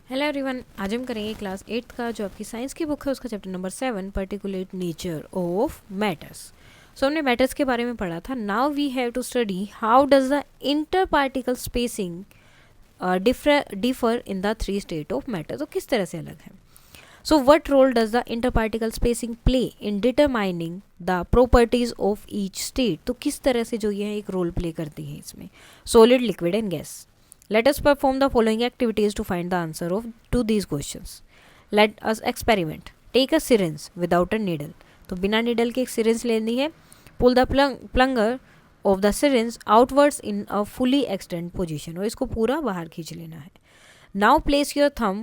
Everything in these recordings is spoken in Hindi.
हेलो एवरीवन, आज हम करेंगे क्लास 8th का जो आपकी साइंस की बुक है उसका chapter number 7 particulate nature of matters. So हमने मैटर्स के बारे में पढ़ा था। Now we have to study how does the inter particle spacing differ in the three state of matter. तो किस तरह से अलग है। So what role does the inter particle spacing play in determining the properties of each state. तो किस तरह से जो ये एक रोल प्ले करती है इसमें, solid, liquid and gas. Let us perform the following activities to find the answer to these questions. Let us experiment. Take a syringe without a needle. तो बिना needle के एक syringe लेनी है. Pull the plunger of the syringe outwards in a fully extend position. और इसको पूरा बाहर खींच लेना है. Now place your thumb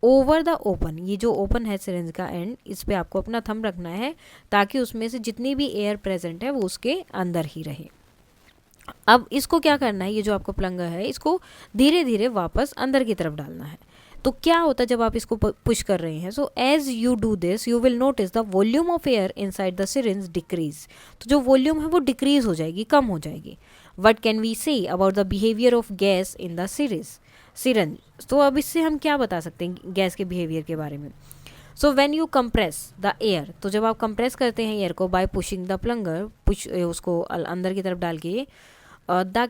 over the open. ये जो open है syringe का end, इस पे आपको अपना thumb रखना है ताकि उसमें से जितनी भी air present है वो उसके अंदर ही रहे. अब इसको क्या करना है, ये जो आपको प्लंगर है इसको धीरे धीरे वापस अंदर की तरफ डालना है. तो क्या होता है जब आप इसको पुश कर रहे हैं, so as you do this you will notice the volume of air inside the syringe decrease. तो जो वॉल्यूम है वो डिक्रीज हो जाएगी, कम हो जाएगी. What can we say about the behaviour of gas in the syringe. तो अब इससे हम क्या बता सकते हैं गैस के बिहेवियर के बारे में. So when you compress the air, तो जब आप कंप्रेस करते हैं एयर को by pushing the plunger, push उसको अंदर की तरफ डाल के, the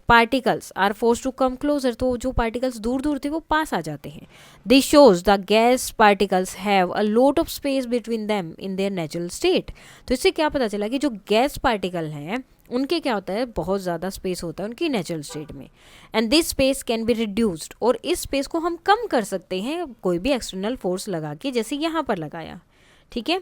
particles are force to come closer. तो जो पार्टिकल्स दूर दूर थे वो पास आ जाते हैं. This shows the gas particles have a lot of space between them in their natural state. तो इससे क्या पता चला कि जो गैस पार्टिकल हैं उनके क्या होता है, बहुत ज़्यादा स्पेस होता है उनकी नेचुरल स्टेट में. And this space can be reduced, और इस स्पेस को हम कम कर सकते हैं कोई भी एक्सटर्नल फोर्स लगा के, जैसे यहाँ पर लगाया. ठीक है.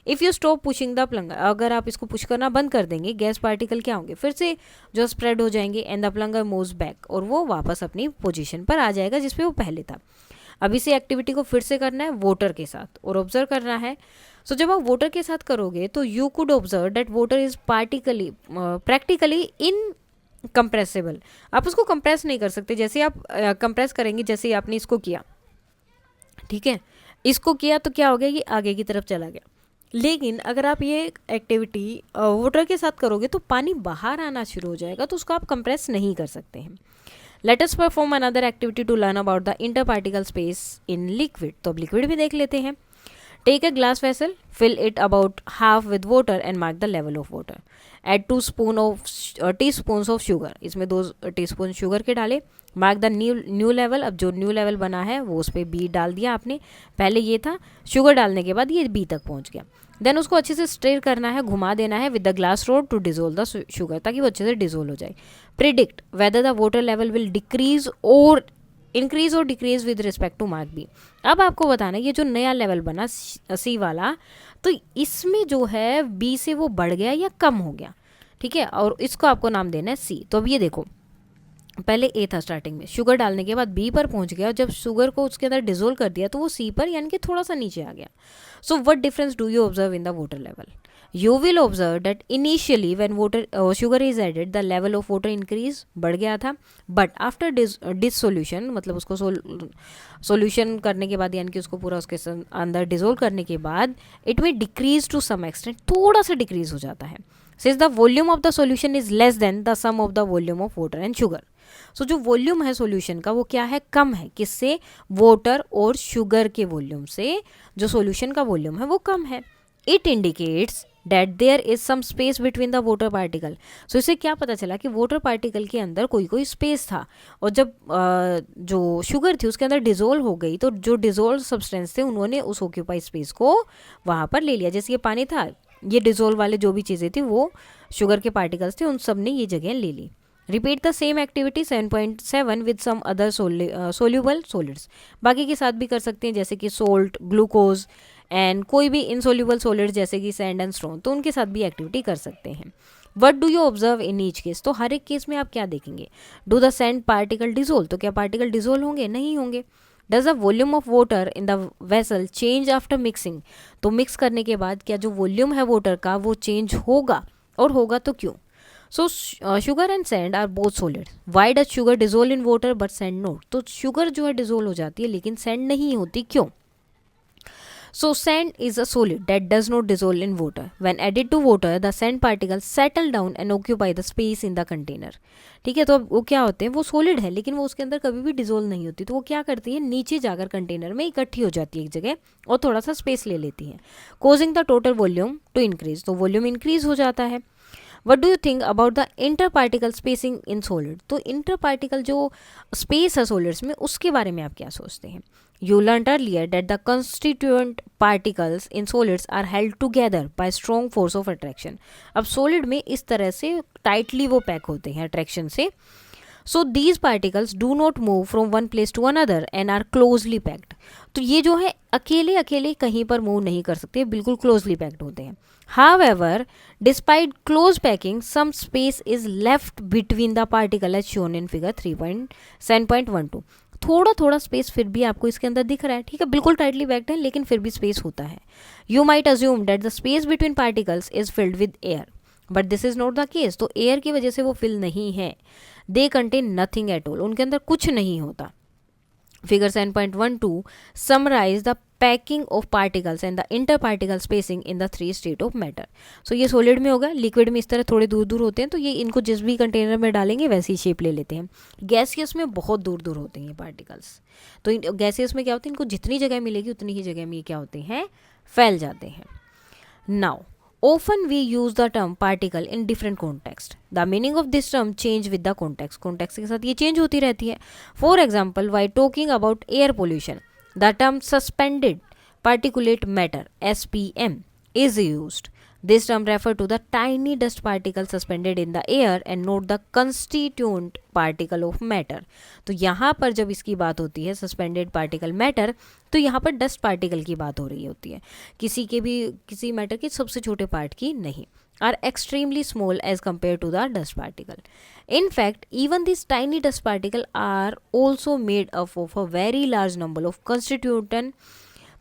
If you stop pushing the plunger, अगर आप इसको पुश करना बंद कर देंगे, गैस पार्टिकल क्या होंगे, फिर से जो स्प्रेड हो जाएंगे एंड द प्लंगर मूव्स बैक, और वो वापस अपनी पोजीशन पर आ जाएगा जिसपे वो पहले था. अब इसी एक्टिविटी को फिर से करना है वाटर के साथ और ऑब्जर्व करना है. सो जब आप वाटर के साथ करोगे तो you could observe that water is practically in compressible. आप उसको कंप्रेस नहीं कर सकते. जैसे आप कंप्रेस करेंगे, जैसे आपने इसको किया, ठीक है, इसको किया तो क्या हो गया, ये आगे की तरफ चला गया. लेकिन अगर आप ये एक्टिविटी वाटर के साथ करोगे तो पानी बाहर आना शुरू हो जाएगा, तो उसको आप कंप्रेस नहीं कर सकते हैं. Let us perform another activity to learn about the inter particle space in liquid. तो अब लिक्विड भी देख लेते हैं. Take a glass vessel, fill it about half with water and mark the level of water. Add 2 teaspoons of sugar. इसमें 2 टीस्पून शुगर के डाले. Mark the new level. अब जो न्यू लेवल बना है वो उस पर बी डाल दिया आपने. पहले ये था, शुगर डालने के बाद ये बी तक पहुंच गया. देन उसको अच्छे से स्ट्रेर करना है, घुमा देना है with the glass rod to dissolve the sugar, ताकि वो अच्छे से डिजोल्व हो जाए. Predict whether the water level will decrease और इंक्रीज और decrease with respect to mark B. अब आपको बताना है ये जो नया लेवल बना सी वाला, तो इसमें जो है बी से वो बढ़ गया या कम हो गया. ठीक है, और इसको आपको नाम देना है सी. तो अब ये देखो, पहले ए था स्टार्टिंग में, शुगर डालने के बाद बी पर पहुंच गया, और जब शुगर को उसके अंदर डिजोल्व कर दिया तो वो सी पर यानी कि थोड़ा सा नीचे आ गया. So what difference do you observe in the water level. You will observe that initially when water sugar is added the level of water increase, बढ़ गया था. बट आफ्टर डिसोल्यूशन, मतलब उसको सोल्यूशन करने के बाद यानी कि उसको पूरा उसके अंदर डिजोल्व करने के बाद, इट में डिक्रीज टू सम एक्सटेंट, थोड़ा सा डिक्रीज हो जाता है. Since the volume of the solution is less than the sum of the volume of water and sugar. So जो वॉल्यूम है सॉल्यूशन का वो क्या है, कम है. किससे, वाटर और शुगर के वॉल्यूम से जो सॉल्यूशन का वॉल्यूम है वो कम है. It indicates that there is some space between the water particle. So इससे क्या पता चला कि वाटर पार्टिकल के अंदर कोई स्पेस था, और जब जो शुगर थी उसके अंदर डिजोल्व हो गई तो जो डिजोल्व सब्सटेंस थे उन्होंने उस ऑक्यूपाई स्पेस को वहाँ पर ले लिया. जैसे ये पानी था, ये डिजोल्व वाले जो भी चीज़ें थी वो शुगर के पार्टिकल्स थे, उन सब ने ये जगह ले ली. Repeat the same activity 7.7 with some other soluble solids. बाकी के साथ भी कर सकते हैं, जैसे कि सोल्ट, ग्लूकोज एंड कोई भी इनसोल्यूबल सॉलिड्स जैसे कि सैंड एंड स्टोन, तो उनके साथ भी एक्टिविटी कर सकते हैं. What do you observe in each case. तो हर एक केस में आप क्या देखेंगे, do the sand particle dissolve. तो क्या पार्टिकल डिजोल्व होंगे, नहीं होंगे. Does the volume of water in the vessel change after mixing. तो मिक्स करने के बाद क्या जो वॉल्यूम है वाटर का वो चेंज होगा, और होगा तो क्यों. So sugar and sand are both solid. Why does sugar dissolve in water but sand not. तो शुगर जो है डिजोल्व हो जाती है लेकिन सैंड नहीं होती, क्यों. So sand is a solid that does not dissolve in water. When added to water, the sand particles settle down and occupy the space in the container. ठीक है, तो अब वो क्या होते हैं, वो सॉलिड है लेकिन वो उसके अंदर कभी भी डिजोल्व नहीं होती, तो वो क्या करती है, नीचे जाकर कंटेनर में इकट्ठी हो जाती है एक जगह और थोड़ा सा स्पेस ले लेती है, causing the total volume to increase, तो वॉल्यूम इंक्रीज हो जाता है. What do you think about the inter particle spacing in solid, तो इंटर पार्टिकल जो स्पेस है सॉलिड्स में उसके बारे में आप क्या सोचते हैं. You learned earlier that the constituent particles in solids are held together by strong force of attraction. अब solid में इस तरह से tightly वो पैक होते हैं attraction से. So these particles do not move from one place to another and are closely packed. तो ये जो है अकेले अकेले कहीं पर मूव नहीं कर सकते, बिल्कुल closely packed होते हैं. However, despite close packing, some space is left between the particle as shown in figure 3.7.12. थोड़ा थोड़ा स्पेस फिर भी आपको इसके अंदर दिख रहा है, ठीक है, बिल्कुल टाइटली पैक्ड है लेकिन फिर भी स्पेस होता है. You might assume that the space between particles is filled with air, but this is not the case. तो एयर की वजह से वो फिल नहीं है. They contain nothing at all, उनके अंदर कुछ नहीं होता. Figure 7.12 summarize the packing of particles and the interparticle spacing in the three state of matter. So ये solid में होगा, liquid में इस तरह थोड़े दूर दूर होते हैं, तो ये इनको जिस भी कंटेनर में डालेंगे वैसी शेप ले लेते हैं. गैसियस में बहुत दूर दूर होते हैं ये पार्टिकल्स, तो गैसियस में क्या होता है, इनको जितनी जगह मिलेगी उतनी ही जगह में ये क्या होते हैं, फैल जाते हैं. Now often we use the term particle in different context. The meaning of this term change with the context. Context के साथ ये change होती रहती है. For example, while talking about air pollution, the term suspended particulate matter (SPM) is used. This term refer to the tiny dust particle suspended in the air and not the constituent particle of matter. तो यहाँ पर जब इसकी बात होती है suspended particle matter, तो यहाँ पर dust particle की बात हो रही होती है, किसी मैटर के सबसे छोटे पार्ट की नहीं. Are extremely small as compared to the dust particle. In fact, even these tiny dust particles are also made up of a very large number of constituent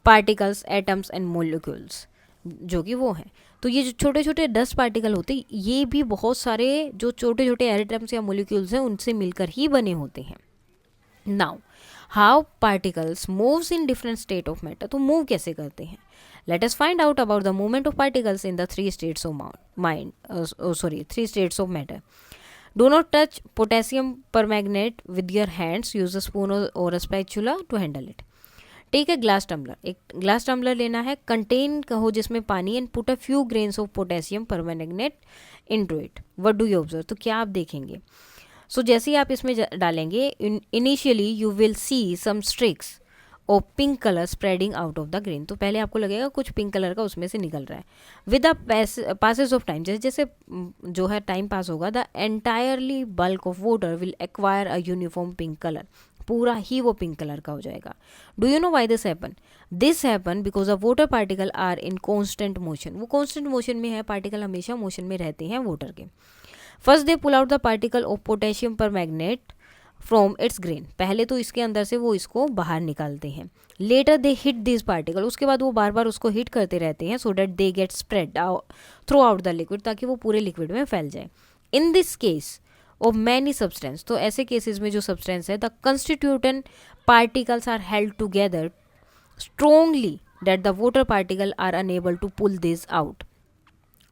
particles, atoms and molecules, जो कि वो हैं. तो ये जो छोटे छोटे डस्ट पार्टिकल होते हैं ये भी बहुत सारे जो छोटे छोटे एटम्स या मोलिक्यूल्स हैं उनसे मिलकर ही बने होते हैं. Now how particles moves in different state of matter, तो मूव कैसे करते हैं. Let us find out about the movement of particles in the three states of matter. Do not touch potassium permanganate with your hands, use a spoon or a spatula to handle it. Take a glass tumbler, एक ग्लास टम्बलर लेना है, कंटेन हो जिसमें पानी, and put a few grains of potassium permanganate into it. What do you observe, तो क्या आप देखेंगे. सो जैसे ही आप इसमें डालेंगे, initially you will see some streaks of pink colour spreading out of the grain. तो पहले आपको लगेगा कुछ पिंक कलर का उसमें से निकल रहा है. With the passes of time, जैसे जैसे जो है टाइम पास होगा, the entirely bulk of water will acquire a uniform pink colour, पूरा ही वो पिंक कलर का हो जाएगा. Do you know why this happen. This happen because the water particle are in constant motion. वो कॉन्स्टेंट मोशन में है, पार्टिकल हमेशा मोशन में रहते हैं वाटर के. First they pull out the particle of potassium permanganate from its grain, पहले तो इसके अंदर से वो इसको बाहर निकालते हैं. Later they hit this particle, उसके बाद वो बार बार उसको हिट करते रहते हैं, so that they get spread throughout the liquid, ताकि वो पूरे लिक्विड में फैल जाए. In this case of many substance, तो ऐसे केसेस में जो सब्सटेंस है, the constituent particles are held together strongly that the water particle are unable to pull this out.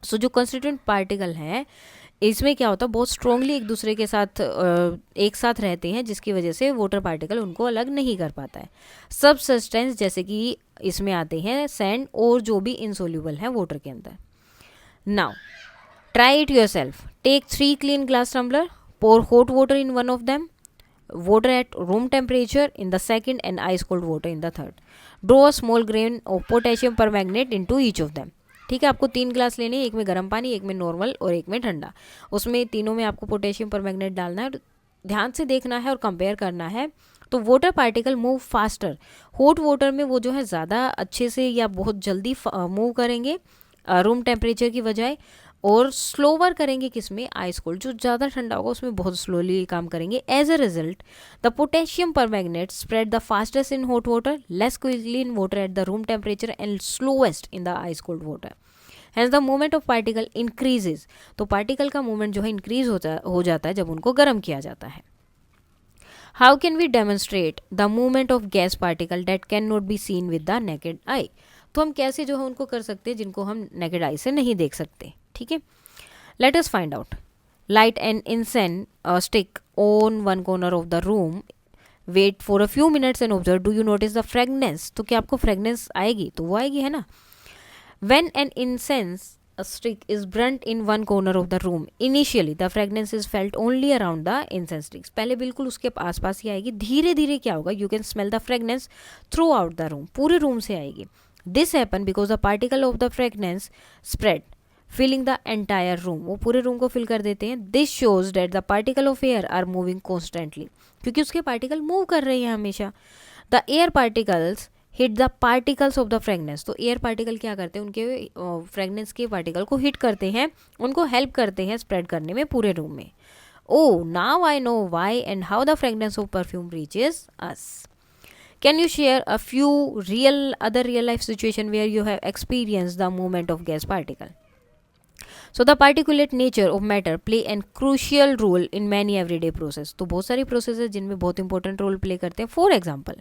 So जो कंस्टिट्यूएंट पार्टिकल हैं इसमें क्या होता है, बहुत स्ट्रोंगली एक दूसरे के साथ एक साथ रहते हैं, जिसकी वजह से वाटर पार्टिकल उनको अलग नहीं कर पाता है. सब सब्सटेंस जैसे कि इसमें आते हैं सैंड और जो भी इनसोल्यूबल है वाटर के अंदर. Now try it yourself. Take 3 clean glass tumbler, pour hot water in one of them, water at room temperature in the second and ice cold water in the third. Draw a small grain of potassium permanganate into each of them. ठीक है, आपको 3 ग्लास लेने हैं, एक में गर्म पानी, एक में नॉर्मल और एक में ठंडा. उसमें तीनों में आपको पोटेशियम परमैंगनेट डालना है, ध्यान से देखना है और कंपेयर करना है. तो water particle move faster. Hot water में वो जो है ज़्यादा अच्छे से या बहुत जल्दी मूव करेंगे रूम टेम्परेचर की बजाय, और स्लोवर करेंगे किसमें, आइस कोल्ड. जो ज़्यादा ठंडा होगा उसमें बहुत स्लोली काम करेंगे. As a result the potassium permanganate spread the fastest in hot water, less quickly in water at the room temperature and slowest in the ice cold water. Hence the movement of particle increases. तो पार्टिकल का मूवमेंट जो है इंक्रीज हो जाता है जब उनको गर्म किया जाता है. How can we demonstrate the movement of gas particle that can not be seen with the naked eye. तो हम कैसे जो है उनको कर सकते हैं जिनको हम नेकेड आई से नहीं देख सकते, ठीक है। Let us find out. Light an incense stick on one corner of the room, wait for a few minutes and observe, do you notice the fragrance. तो क्या आपको फ्रेगनेंस आएगी, तो वो आएगी, है ना। When an incense a stick is burnt in one corner of the room, initially the fragrance is felt only around the incense sticks, पहले बिल्कुल उसके आसपास ही आएगी, धीरे धीरे क्या होगा, you can smell the fragrance throughout the room, पूरे रूम से आएगी। this happen because the particle of the fragrance spread filling the entire room, वो पूरे रूम को फिल कर देते हैं। this shows that the particle of air are moving constantly, क्योंकि उसके पार्टिकल मूव कर रहे हैं हमेशा। the air particles hit the particles of the fragrance, तो एयर पार्टिकल क्या करते हैं, उनके फ्रेगनेंस के पार्टिकल को हिट करते हैं, उनको हेल्प करते हैं स्प्रेड करने में पूरे रूम में। Oh now I know why and how the fragrance of perfume reaches us. Can you share a few other real life situation where you have experience the movement of gas particle. So the particulate nature of matter play an crucial role in many everyday process, तो बहुत सारी प्रोसेस है जिनमें बहुत इंपॉर्टेंट रोल प्ले करते हैं। For example,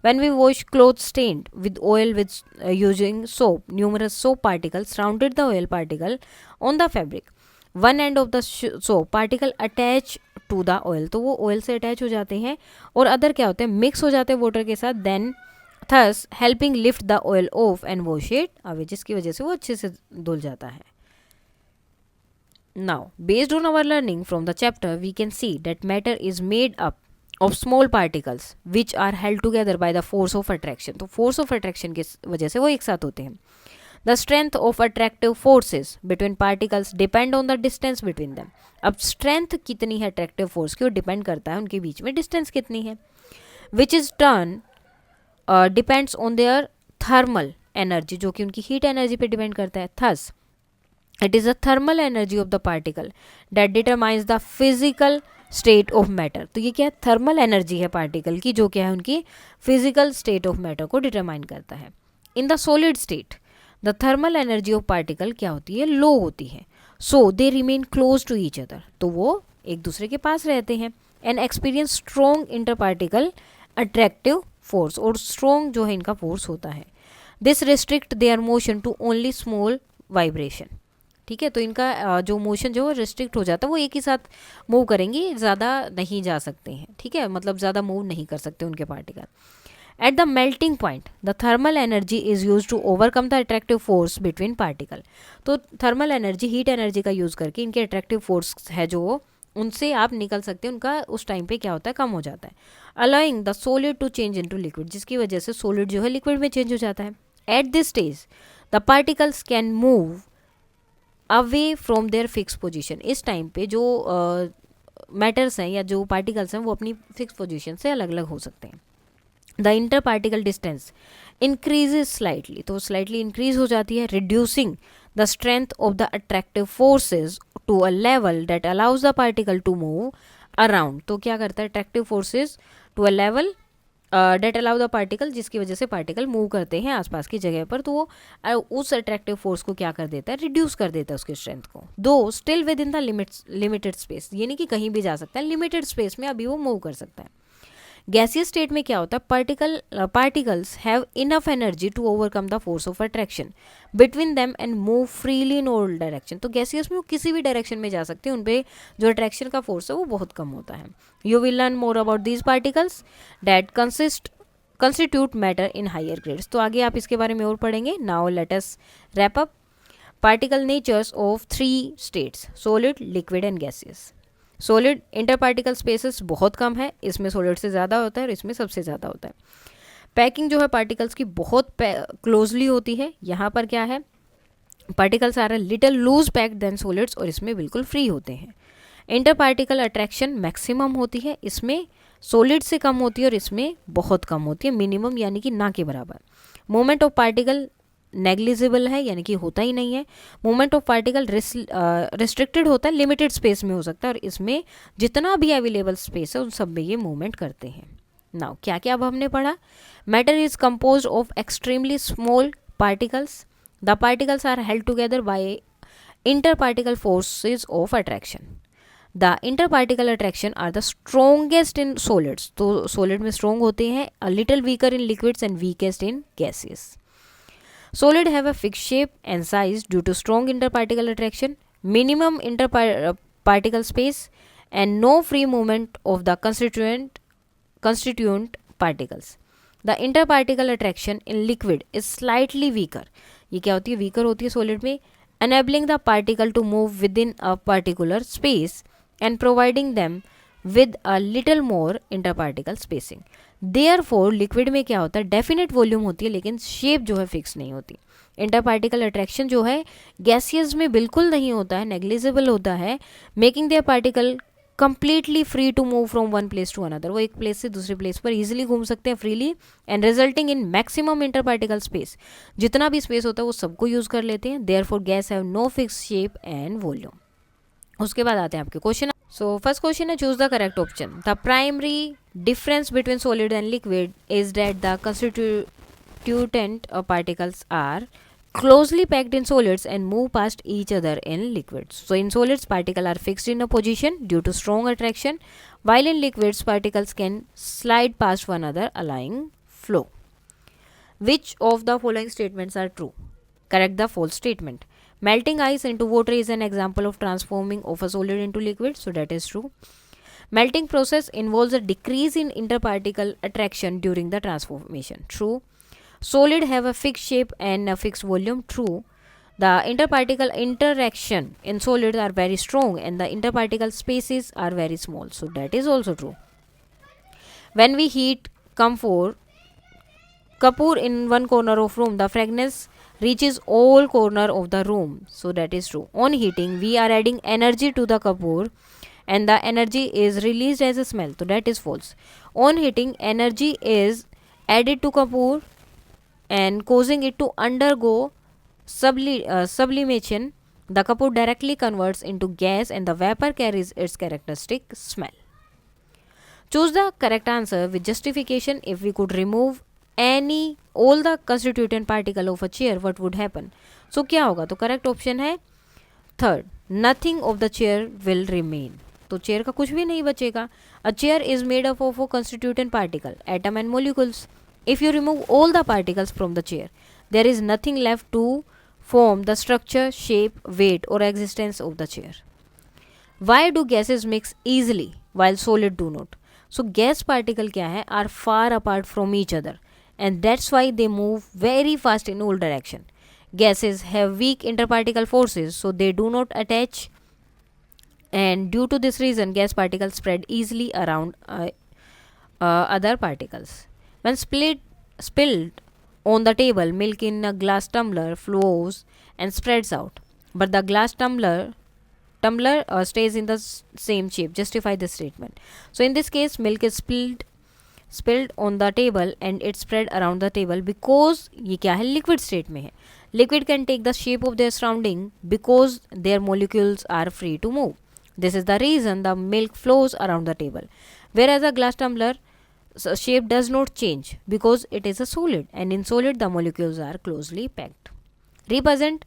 when we wash cloth stained with oil with using soap, numerous soap particles surrounded the oil particle on the fabric, one end of the soap particle attach to the oil, तो वो ऑयल से अटैच हो जाते हैं और अदर क्या होते हैं, मिक्स हो जाते हैं वाटर के साथ, then thus helping lift the oil off and wash it away, जिसकी वजह से वो अच्छे से धुल जाता है। Now, based on our learning from the chapter, we can see that matter is made up of small particles which are held together by the force of attraction. तो force of attraction की वजह से वो एक साथ होते हैं। The strength of attractive forces between particles depend on the distance between them. अब strength कितनी है attractive force की, वो depend करता है उनके बीच में distance कितनी है, which is turn depends on their thermal energy, जो कि उनकी heat energy पे depend करता है। Thus, it is the thermal energy of the particle that determines the physical state of matter. तो ये क्या है, थर्मल एनर्जी है पार्टिकल की, जो क्या है उनकी फिजिकल स्टेट ऑफ मैटर को डिटरमाइन करता है। In the solid state the thermal energy of particle क्या होती है, लो होती है। So they remain close to each other, तो वो एक दूसरे के पास रहते हैं। And experience strong inter particle attractive force, और स्ट्रॉन्ग जो है इनका फोर्स होता है। This restrict their motion to only small vibration, ठीक है। तो इनका जो मोशन जो है रिस्ट्रिक्ट हो जाता है, वो एक ही साथ मूव करेंगे, ज़्यादा नहीं जा सकते हैं, ठीक है, मतलब ज़्यादा मूव नहीं कर सकते उनके particle. At the melting point the thermal energy is use to overcome the attractive force between particle, तो थर्मल एनर्जी हीट एनर्जी का यूज़ करके इनके अट्रैक्टिव फोर्स है जो उनसे आप निकल सकते हैं, उनका उस टाइम पे क्या होता है, कम हो जाता है। Allowing the solid to change into liquid, जिसकी वजह से सोलिड जो है लिक्विड में चेंज हो जाता है। At this stage the particles can move away from their fix position, इस टाइम पे जो मैटर्स हैं या जो पार्टिकल्स हैं वो अपनी फिक्स पोजीशन से अलग अलग हो सकते हैं। The inter particle distance increases slightly, तो स्लाइटली इंक्रीज हो जाती है, reducing the strength of the attractive forces to a level that allows the particle to move around, तो क्या करता है attractive forces to a level that allow the particle, जिसकी वजह से पार्टिकल मूव करते हैं आसपास की जगह पर, तो वो उस अट्रैक्टिव फोर्स को क्या कर देता है, रिड्यूस कर देता है उसकी स्ट्रेंथ को। दो still with in the limited space, ये नहीं कि कहीं भी जा सकता है, लिमिटेड स्पेस में अभी वो मूव कर सकता है। गैसियस स्टेट में क्या होता है, particles have enough energy to overcome the force of attraction between them and move freely in all direction, तो गैसियस में वो किसी भी डायरेक्शन में जा सकते हैं, उन पे जो अट्रैक्शन का फोर्स है वो बहुत कम होता है। You will learn more about these particles that constitute matter in higher grades, तो आगे आप इसके बारे में और पढ़ेंगे। Now let us wrap up particle natures of 3 states, solid, liquid and gaseous. Solid inter particle spaces बहुत कम है, इसमें सॉलिड से ज़्यादा होता है और इसमें सबसे ज़्यादा होता है। पैकिंग जो है पार्टिकल्स की बहुत क्लोजली होती है, यहाँ पर क्या है, particles are a little loose packed than solids, और इसमें बिल्कुल फ्री होते हैं। इंटर पार्टिकल अट्रैक्शन मैक्सिमम होती है, इसमें सॉलिड से कम होती है और इसमें बहुत कम होती है, मिनिमम यानी कि ना के बराबर। मोमेंट ऑफ पार्टिकल नेग्लिजिबल है, यानी कि होता ही नहीं है। मूवमेंट ऑफ पार्टिकल रिस्ट्रिक्टेड होता है, लिमिटेड स्पेस में हो सकता है, और इसमें जितना भी अवेलेबल स्पेस है उन सब में ये मूवमेंट करते हैं। नाउ क्या क्या अब हमने पढ़ा, matter is composed of extremely small particles, the particles are held together by inter particle forces of attraction, the inter particle attraction are the strongest in solids, तो सॉलिड में स्ट्रोंग होते हैं, a little weaker in liquids and weakest in gases. Solid have a fixed shape and size due to strong interparticle attraction, minimum interparticle space, and no free movement of the constituent particles. The interparticle attraction in liquid is slightly weaker. ये क्या होती है? weaker होती है solid में, enabling the particle to move within a particular space and providing them with a little more interparticle spacing. Therefore liquid में क्या होता है? definite volume होती है लेकिन shape जो है fix नहीं होती. इंटरपार्टिकल अट्रैक्शन जो है गैसियस में बिल्कुल नहीं होता है, नेग्लिजिबल होता है, making their particle completely free to move from one place to another. वो एक प्लेस से दूसरे प्लेस पर इजीली घूम सकते हैं freely and resulting in maximum interparticle space. जितना भी स्पेस होता है वो सबको यूज कर लेते हैं. Therefore gas have no fix shape and volume. उसके बाद आते हैं आपके क्वेश्चन. सो फर्स्ट क्वेश्चन है choose the correct option. The primary difference between solid and liquid is that the constituent particles are closely packed in solids and move past each other in liquids. So in solids particles are fixed in a position due to strong attraction, while in liquids particles can slide past one another allowing flow. Which of the following statements are true? Correct the false statement. Melting ice into water is an example of transforming of a solid into liquid, so that is true. Melting process involves a decrease in interparticle attraction during the transformation. True. Solid have a fixed shape and a fixed volume. True. The interparticle interaction in solids are very strong and the interparticle spaces are very small. So that is also true. When we heat kapoor in one corner of room, the fragrance reaches all corner of the room. So that is true. On heating, we are adding energy to the kapoor and the energy is released as a smell. So that is false. On heating, energy is added to kapoor and causing it to undergo sublimation. The kapoor directly converts into gas and the vapor carries its characteristic smell. Choose the correct answer with justification. If we could remove all the constituent particle of a chair, what would happen? So क्या होगा? तो correct option है third. Nothing of the chair will remain. तो चेयर का कुछ भी नहीं बचेगा. A chair is made up of a constituent particle, atom and molecules. If you remove all the particles from the chair, there is nothing left to form the structure, shape, weight or existence of the chair. Why do gases mix easily while solid do not? So gas particle क्या है? Are far apart from each other and that's why they move very fast in all direction. Gases have weak interparticle forces, so they do not attach, and due to this reason gas particles spread easily around other particles. When spilled on the table, milk in a glass tumbler flows and spreads out, but the glass tumbler stays in the same shape. Justify this statement. So in this case, milk is spilled on the table and it spread around the table because ये क्या है? Liquid state में है. Liquid can take the shape of their surrounding because their molecules are free to move. This is the reason the milk flows around the table. Whereas a glass tumbler shape does not change because it is a solid, and in solid the molecules are closely packed. Represent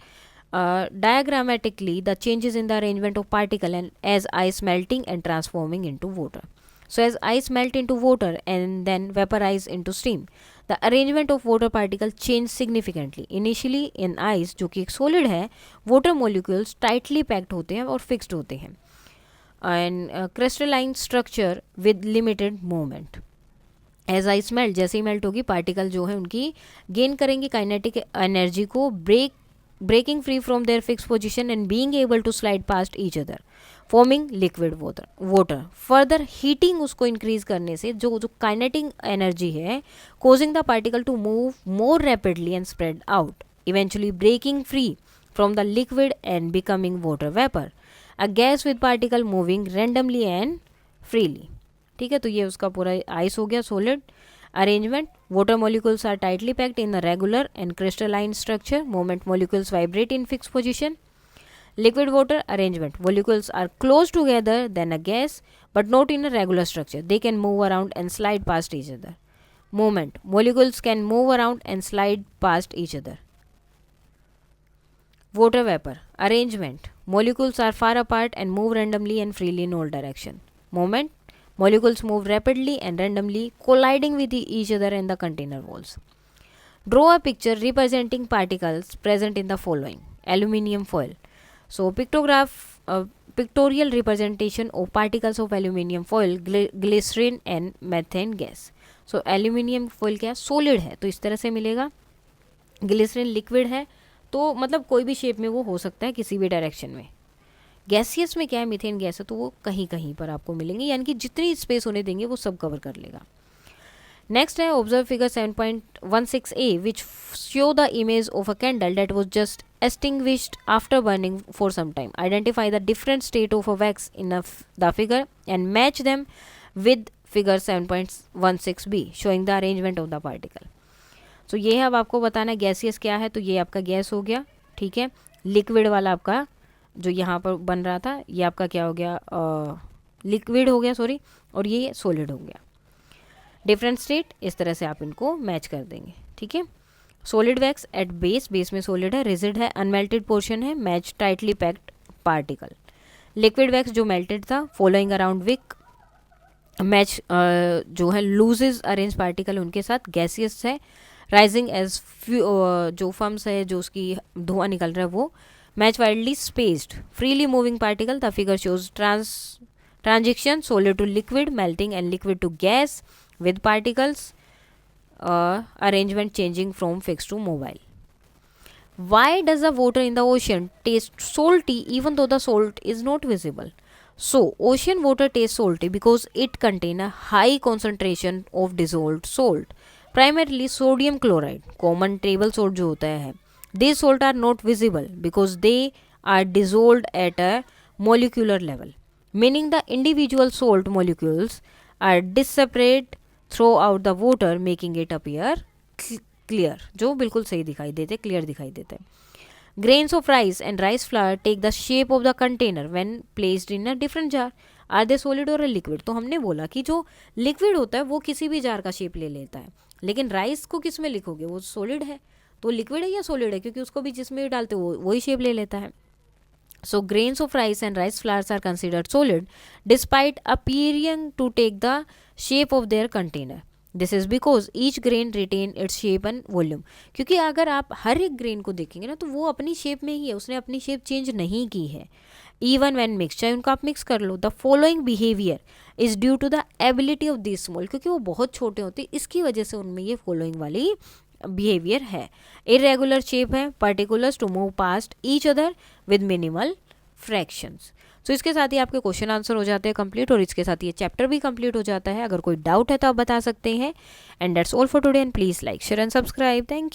diagrammatically the changes in the arrangement of particle and as ice melting and transforming into water. So as ice melt into water and then vaporize into steam, the arrangement of water particle change significantly. Initially in ice जो कि एक solid है, water molecules tightly packed होते हैं और fixed होते हैं, and crystalline structure with limited movement. As ice melt, जैसे ही मेल्ट होगी पार्टिकल जो है उनकी गेन करेंगे काइनेटिक एनर्जी को, breaking free from their fix position and being able to slide past each other forming liquid water. Further heating उसको इंक्रीज करने से जो काइनेटिक एनर्जी है causing the particle to move more rapidly and spread out, eventually breaking free from the liquid and becoming water vapour. A gas with particle moving randomly and freely. ठीक है, तो ये उसका पूरा आइस हो गया. Solid arrangement, water molecules are tightly packed in a regular and crystalline structure, moment molecules vibrate in fix position. Liquid water arrangement, molecules are close together then a gas but not in a regular structure, they can move around and slide past each other. Moment, molecules can move around and slide past each other. Water vapor arrangement, molecules are far apart and move randomly and freely in all direction. Moment, molecules move rapidly and randomly colliding with each other in the container walls. Draw a picture representing particles present in the following. Aluminium foil. So pictorial representation of particles of aluminium foil, glycerin and methane gas. So aluminium foil क्या सॉलिड है तो इस तरह से मिलेगा, ग्लिसरीन लिक्विड है तो मतलब कोई भी शेप में वो हो सकता है किसी भी डायरेक्शन में. गैसियस में क्या है, मीथेन गैस है तो वो कहीं कहीं पर आपको मिलेंगे, यानी कि जितनी स्पेस होने देंगे वो सब कवर कर लेगा. नेक्स्ट है observe figure 7.16a which show the image of a candle that was just extinguished after burning for some time. Identify the different state of a wax in the figure and match them with figure 7.16b showing the arrangement of the particle. So ये है अब आपको बताना है गैसियस क्या है, तो ये आपका गैस हो गया, ठीक है. लिक्विड वाला आपका जो यहाँ पर बन रहा था ये आपका क्या हो गया, लिक्विड हो गया सॉरी, और ये सॉलिड हो गया. डिफरेंट स्टेट इस तरह से आप इनको मैच कर देंगे, ठीक है. Solid wax at base, base में सॉलिड है, रिजिड है, अनमेल्टेड पोर्शन है, much tightly packed particle. Liquid wax जो मेल्टेड था, फॉलोइंग अराउंड विक, मैच जो है लूजेज अरेंज पार्टिकल उनके साथ. गैसियस है, राइजिंग एज जो फम्स है जो उसकी धुआं निकल रहा है वो. Much widely spaced, freely moving particle. The figure shows transition solid to liquid, melting and liquid to gas with particles arrangement changing from fixed to mobile. Why does the water in the ocean taste salty even though the salt is not visible? So ocean water tastes salty because it contains a high concentration of dissolved salt, primarily sodium chloride, common table salt जो होता है. These salt are not visible because they are dissolved at a molecular level, meaning the individual salt molecules are disseparate throughout the water making it appear clear, जो बिल्कुल सही दिखाई देते, क्लियर दिखाई देते. Grains of rice and rice flour take the shape of the container when placed in a different jar. Are they solid और लिक्विड? तो हमने बोला कि जो लिक्विड होता है वो किसी भी जार का शेप ले लेता है, लेकिन राइस को किस में लिखोगे, वो सॉलिड है तो लिक्विड है या सॉलिड है, क्योंकि उसको भी जिसमें भी डालते हो वही शेप ले लेता है. So grains of rice and rice flours are considered solid despite appearing to take the shape of their container. This is because each grain retain its shape and volume. क्योंकि अगर आप हर एक ग्रेन को देखेंगे ना तो वो अपनी शेप में ही है, उसने अपनी शेप चेंज नहीं की है. Even when mixed, चाहे उनको आप मिक्स कर लो. The following behavior is due to the ability of these small, क्योंकि वो बहुत छोटे होते हैं इसकी वजह से उनमें ये फॉलोइंग वाली बिहेवियर है. इरेगुलर शेप है, particulars to move past each other with minimal frictions. तो इसके साथ ही आपके क्वेश्चन आंसर हो जाते हैं कंप्लीट, और इसके साथ ये चैप्टर भी कंप्लीट हो जाता है. अगर कोई डाउट है तो आप बता सकते हैं. And that's all for today, and please like share and subscribe. Thank you.